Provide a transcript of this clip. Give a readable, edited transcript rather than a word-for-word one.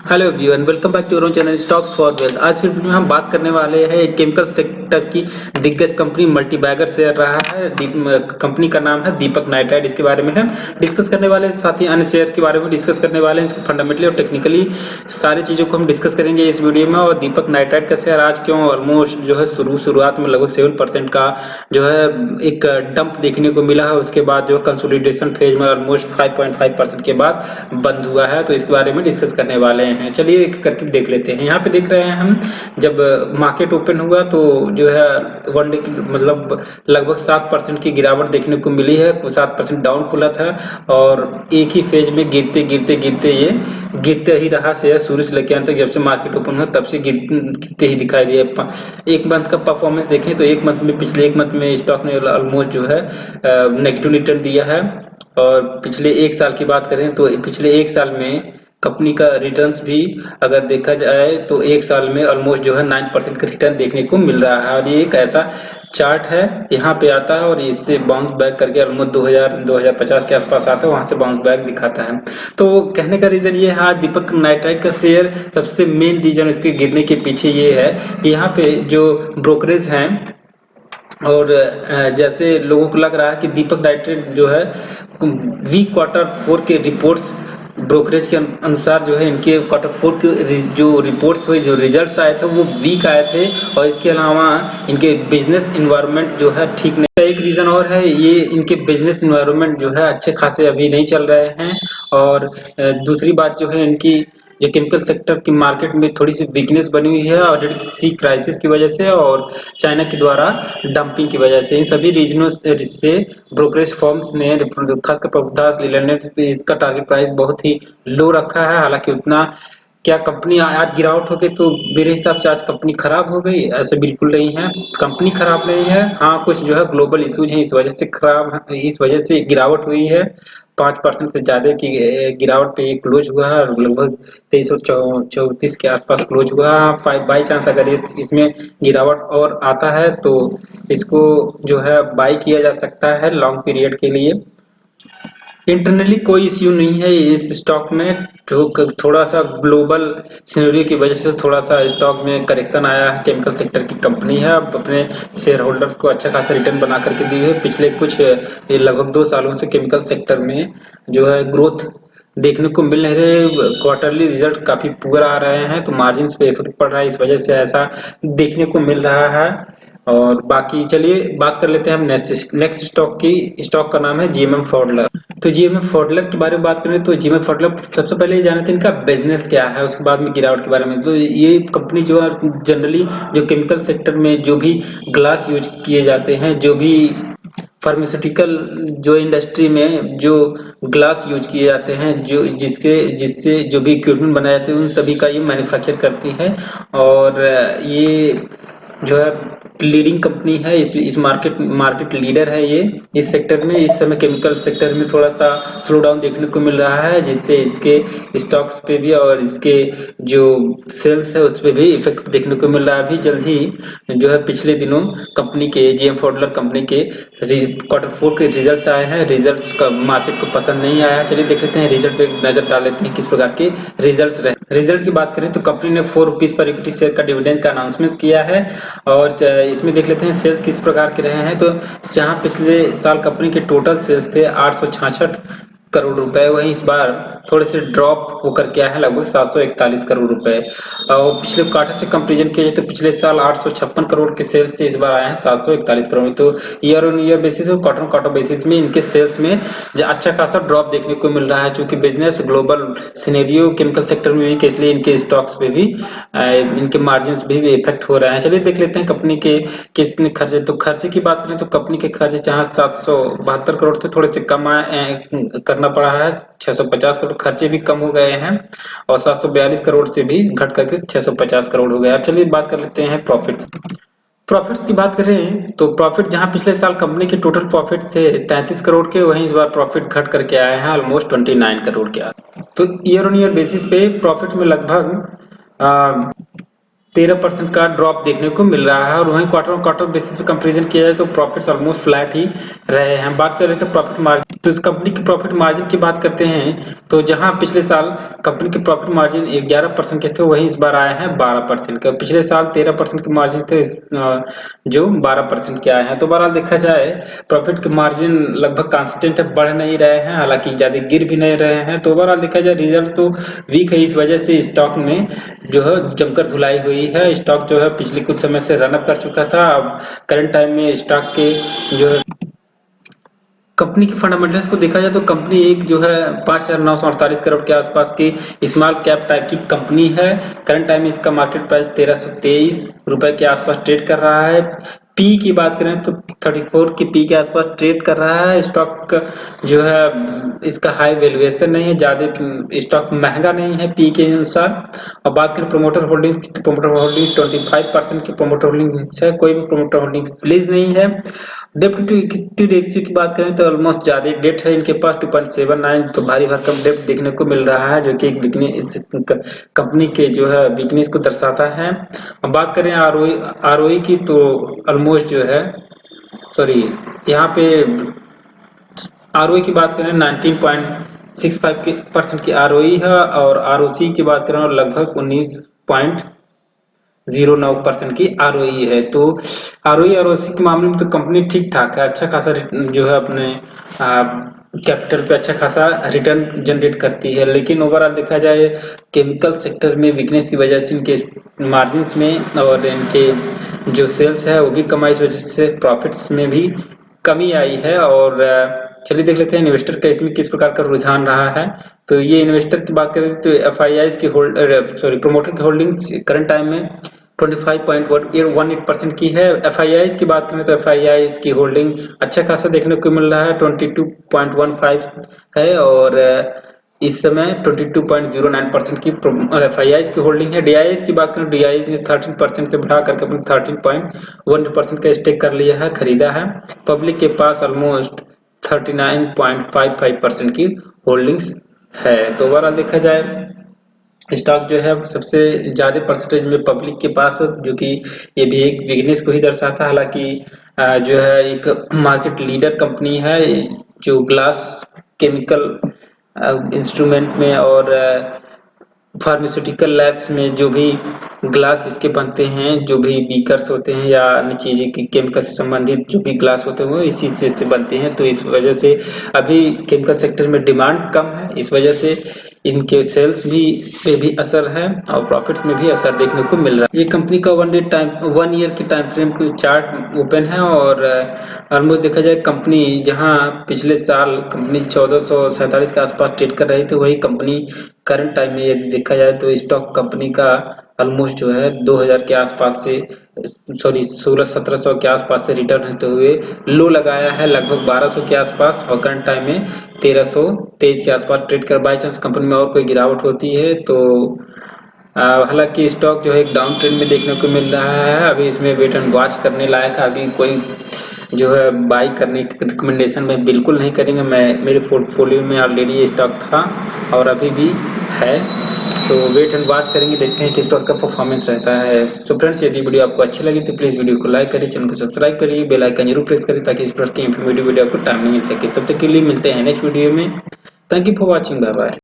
Hello everyone, welcome back to our channel stocks for wealth. आज इस video में हम बात करने वाले हैं एक केमिकल सेक्टर की दिग्गज कंपनी मल्टीबैगर से रहा है। कंपनी का नाम है दीपक नाइट्राइट। इसके बारे में हम डिस्कस करने वाले हैं, साथ ही अन्य शेयर्स के बारे में डिस्कस करने वाले हैं। इसको फंडामेंटली और टेक्निकली सारी चीजों को हम डिस्कस करेंगे इस वीडियो में। और दीपक नाइट्राइट का शेयर आज क्यों ऑलमोस्ट जो है शुरुआत में लगभग 7% का जो है एक डंप देखने को मिला है, उसके बाद जो कंसोलिडेशन फेज में ऑलमोस्ट 5.5% के बाद बंद हुआ है, तो इसके बारे में डिस्कस करने वाले हैं। चलिए एक करके देख लेते हैं। यहाँ पे देख रहे हैं हम, जब मार्केट ओपन हुआ तो जो है वन डे मतलब लगभग 7% की गिरावट देखने को मिली है। 7% डाउन खुला था और एक ही फेज में गिरते गिरते गिरते ये गिरते ही रहा शेयर शुरू से लेकर अंत तक। जब से मार्केट ओपन हुआ तब से गिरते ही दिखाई दिया। एक मंथ का परफॉर्मेंस देखें तो एक मंथ में, पिछले एक मंथ में स्टॉक ने ऑलमोस्ट जो है नेगेटिव रिटर्न दिया है। और पिछले एक साल की बात करें तो पिछले एक साल में कंपनी का रिटर्न्स भी अगर देखा जाए तो एक साल में ऑलमोस्ट जो है 9% का रिटर्न देखने को मिल रहा है। और ये एक ऐसा चार्ट है, यहाँ पे आता है और इससे बाउंस बैक करके ऑलमोस्ट 2050 के आसपास आता है, वहां से बाउंस बैक दिखाता है। तो कहने का रीजन ये है, आज दीपक नाइट्राइट का शेयर सबसे मेन रीजन इसके गिरने के पीछे ये है कि यहाँ पे जो ब्रोकरेज हैं और जैसे लोगों को लग रहा है कि दीपक नाइट्राइट जो है वीक Q4 के रिपोर्ट्स ब्रोकरेज के अनुसार जो है इनके Q4 के जो रिपोर्ट्स हुए, जो रिजल्ट्स आए थे वो वीक आए थे। और इसके अलावा इनके बिजनेस इन्वायरमेंट जो है ठीक नहीं। एक रीजन और है, ये इनके बिजनेस इन्वायरमेंट जो है अच्छे खासे अभी नहीं चल रहे हैं। और दूसरी बात जो है, इनकी ये केमिकल सेक्टर की मार्केट में थोड़ी सी वीकनेस बनी हुई है और सी क्राइसिस की वजह से और चाइना के द्वारा डंपिंग की वजह से। इन सभी रीजनों से ब्रोकरेज फर्म्स ने, खासकर प्रभुदास लीलैंड ने इसका टारगेट प्राइस बहुत ही लो रखा है। हालांकि उतना क्या कंपनी आज गिरावट हो गई तो मेरे हिसाब से आज कंपनी खराब हो गई, ऐसे बिल्कुल नहीं है। कंपनी खराब नहीं है, हाँ कुछ जो है ग्लोबल इश्यूज हैं, इस वजह से खराब, इस वजह से गिरावट हुई है। 5% से ज्यादा की गिरावट पे ये क्लोज हुआ है और लगभग 2334 के आसपास क्लोज हुआ है। बाई चांस अगर इसमें गिरावट और आता है तो इसको जो है बाई किया जा सकता है लॉन्ग पीरियड के लिए। इंटरनली कोई इश्यू नहीं है इस स्टॉक में। थोड़ा सा ग्लोबल सिनेरियो की वजह से थोड़ा सा स्टॉक में करेक्शन आया है। केमिकल सेक्टर की कंपनी है, अब अपने शेयर होल्डर्स को अच्छा खासा रिटर्न बना करके दी है। पिछले कुछ लगभग 2 सालों से केमिकल सेक्टर में जो है ग्रोथ देखने को मिल नहीं रहे। क्वार्टरली रिजल्ट काफी पुअर आ रहे हैं, तो मार्जिन पे इफेक्ट पड़ रहा है, इस वजह से ऐसा देखने को मिल रहा है। और बाकी चलिए बात कर लेते हैं हम नेक्स्ट स्टॉक की। स्टॉक का नाम है जीएमएम फॉडलर। तो जीएमएम फॉडलर के बारे में बात करें तो जीएमएम फॉडलर सबसे पहले ये जानते हैं इनका बिजनेस क्या है, उसके बाद में गिरावट के बारे में। तो ये कंपनी जो है जनरली जो केमिकल सेक्टर में जो भी ग्लास यूज किए जाते हैं, जो भी फार्मास्यूटिकल जो इंडस्ट्री में जो ग्लास यूज किए जाते हैं, जो जिससे जो भी इक्विपमेंट बनाए जाते हैं, उन सभी का ये मैन्युफैक्चर करती है। और ये जो है लीडिंग कंपनी है, इस मार्केट लीडर है ये इस सेक्टर में। इस समय केमिकल सेक्टर में थोड़ा सा स्लो डाउन देखने को मिल रहा है, जिससे इसके स्टॉक्स पे भी और इसके जो सेल्स है उस पे भी इफेक्ट देखने को मिल रहा है। अभी जल्द ही जो है पिछले दिनों कंपनी के जीएम फॉडलर कंपनी के Q4 के रिजल्ट्स आए हैं। रिजल्ट्स का मार्केट को पसंद नहीं आया। चलिए देख लेते हैं रिजल्ट पे एक नजर डाल लेते हैं किस प्रकार के रिजल्ट्स रहे। रिजल्ट की बात करें तो कंपनी ने 4 रुपीज पर इक्विटी शेयर का डिविडेंड का अनाउंसमेंट किया है। और इसमें देख लेते हैं सेल्स किस प्रकार के रहे हैं। तो जहां पिछले साल कंपनी के टोटल सेल्स थे 866 करोड़ रुपए, वहीं इस बार थोड़े से ड्रॉप होकर के आए हैं लगभग 741 करोड़ रुपए। और पिछले क्वार्टर से कंपेरिजन किया जाए तो पिछले साल 856 करोड़ के सेल्स थे, इस बार आए हैं 741 करोड़। तो ईयर ऑन ईयर बेसिस और क्वार्टर ऑन क्वार्टर बेसिस में इनके सेल्स में अच्छा खासा ड्रॉप देखने को मिल रहा है। चूंकि business global scenario chemical sector में भी, इसलिए इनके स्टॉक्स पे भी इनके मार्जिन भी इफेक्ट हो रहे हैं। चलिए देख लेते हैं कंपनी के कितने खर्चे। तो खर्चे की बात करें तो कंपनी के खर्चे जहां 772 करोड़ थे, थोड़े से कम करना पड़ा है। 650 करोड़ खर्चे भी कम हो गए हैं और 742 करोड़ से भी घट करके 650 करोड़ हो गए। अब चलिए बात कर लेते हैं प्रॉफिट्स। प्रॉफिट्स की बात करें तो प्रॉफिट जहां पिछले साल कंपनी के टोटल प्रॉफिट थे 33 करोड़ के, वहीं इस बार प्रॉफिट घट करके आए हैं ऑलमोस्ट 29 करोड़ के। तो ईयर ऑन ईयर बेसिस पे प्रॉफिट में लगभग 13% का ड्रॉप देखने को मिल रहा है। और वहीं क्वार्टर ऑन क्वार्टर बेसिस पे कंपैरिजन किया जाए तो प्रॉफिट्स ऑलमोस्ट फ्लैट ही रहे हैं। बात कर रहे थे प्रॉफिट मार्जिन, तो इस कंपनी की प्रॉफिट मार्जिन की बात करते हैं तो जहां पिछले साल कंपनी के प्रॉफिट मार्जिन 11% के थे, वहीं इस बार आए हैं 12% के। पिछले साल 13% के मार्जिन थे, जो 12% के आए हैं। तो बहरहाल देखा जाए प्रॉफिट के मार्जिन लगभग कांस्टेंट है, बढ़ नहीं रहे हैं, हालांकि ज्यादा गिर भी नहीं रहे हैं। तो बहरहाल देखा जाए रिजल्ट तो वीक है, इस वजह से स्टॉक में जो है जमकर धुलाई हुई है। स्टॉक जो है पिछले कुछ समय से रन अप कर चुका था। अब करंट टाइम में स्टॉक के जो है कंपनी के फंडामेंटल्स को देखा जाए तो कंपनी एक जो है 5,948 करोड़ के आसपास की स्मॉल कैप टाइप की कंपनी है। करंट टाइम में इसका मार्केट प्राइस 1323 रुपए के आसपास ट्रेड कर रहा है। पी की बात करें तो 34 की पी के आसपास ट्रेड कर रहा है। स्टॉक जो है इसका हाई वैल्यूएशन नहीं है, ज्यादा स्टॉक महंगा नहीं है पी के अनुसार। और बात करें प्रोमोटर होल्डिंग की, तो प्रोमोटर होल्डिंग 25% की प्रोमोटर होल्डिंग है, कोई भी प्रोमोटर होल्डिंग प्लीज नहीं है। डेप्ट टू इक्विटी रेशियो की बात करें तो ऑलमोस्ट ज्यादा डेट है इनके पास 2.79, तो भारी भरकम डेट देखने को मिल रहा है, जो कि एक वीकनेस कंपनी के जो है वीकनेस को दर्शाता है। अब बात करें आरओई की, तो ऑलमोस्ट जो है सॉरी यहाँ पे आरओई की बात करें 19.65% की आरओई है। और आरओसी की बात करें और लगभग 19.09% की आरओई है। तो आरओई और ओसी के मामले में तो कंपनी ठीक ठाक है, अच्छा खासा जो है अपने कैपिटल पे अच्छा खासा रिटर्न जनरेट करती है। लेकिन ओवरऑल देखा जाए केमिकल सेक्टर में वीकनेस की वजह से इनके मार्जिन्स में और इनके जो सेल्स है वो भी कम आई, इस वजह से प्रॉफिट्स में भी कमी आई है। और चलिए देख लेते हैं इन्वेस्टर का इसमें किस प्रकार का रुझान रहा है। तो ये इन्वेस्टर की बात करें तो एफआईआईज की प्रोमोटर की होल्डिंग करंट टाइम में 25.18% की है। एफआईआईज की बात करें तो एफआईआईज की होल्डिंग अच्छा खासा देखने को मिल रहा है, 22.15 है। और इस समय 22.09% की एफआईआईज की होल्डिंग है। डीआईएस की बात करें, डीआईएस ने 13% से बढ़ा करके अपने 13.1% का स्टेक कर लिया है, खरीदा है। पब्लिक के पास ऑलमोस्ट 39.55% की होल्डिंग्स है। तो ओवरऑल देखा जाए स्टॉक जो है सबसे ज्यादा परसेंटेज में पब्लिक के पास, जो कि ये भी एक बिजनेस को ही दर्शाता है। हालांकि जो है एक मार्केट लीडर कंपनी है, जो ग्लास केमिकल इंस्ट्रूमेंट में और फार्मास्यूटिकल लैब्स में जो भी ग्लास इसके बनते हैं, जो भी बीकर्स होते हैं या अन्य चीजें की केमिकल से संबंधित जो भी ग्लास होते हैं वो इसी चीज से बनते हैं। तो इस वजह से अभी केमिकल सेक्टर में डिमांड कम है, इस वजह से इनके सेल्स भी पे भी असर है और प्रॉफिट्स में भी असर देखने को मिल रहा है। ये कंपनी का 1 ईयर की टाइम फ्रेम की चार्ट ओपन है। और ऑलमोस्ट देखा जाए कंपनी जहां पिछले साल कंपनी 1447 के आसपास ट्रेड कर रही थी, वही कंपनी करंट टाइम में यदि देखा जाए तो स्टॉक कंपनी का ऑलमोस्ट जो है 2000 के आसपास से 1600-1700 के आसपास से रिटर्न होते हुए लो लगाया है लगभग 1200 के आसपास। और करंट टाइम में 1323 के आसपास ट्रेड कर, बाई चांस कंपनी में और कोई गिरावट होती है तो हालांकि स्टॉक जो है एक डाउन ट्रेंड में देखने को मिल रहा है। अभी इसमें वेट एंड वॉच करने लायक है, अभी कोई जो है बाई करने की रिकमेंडेशन में बिल्कुल नहीं करेंगे। मैं मेरे पोर्टफोलियो में ऑलरेडी ये स्टॉक था और अभी भी है, तो वेट एंड वॉच करेंगे, देखते हैं किस स्टॉक का परफॉर्मेंस रहता है। सो फ्रेंड्स, यदि वीडियो आपको अच्छी लगी तो प्लीज वीडियो को लाइक करिए, चैनल को सब्सक्राइब करिए, बेल आइकन जरूर प्रेस करिए ताकि इस प्रकार की इंफॉर्मेटिव वीडियो आपको टाइम में मिल सके। तब तक के लिए मिलते हैं नेक्स्ट वीडियो में। Thank you for watching, bye bye.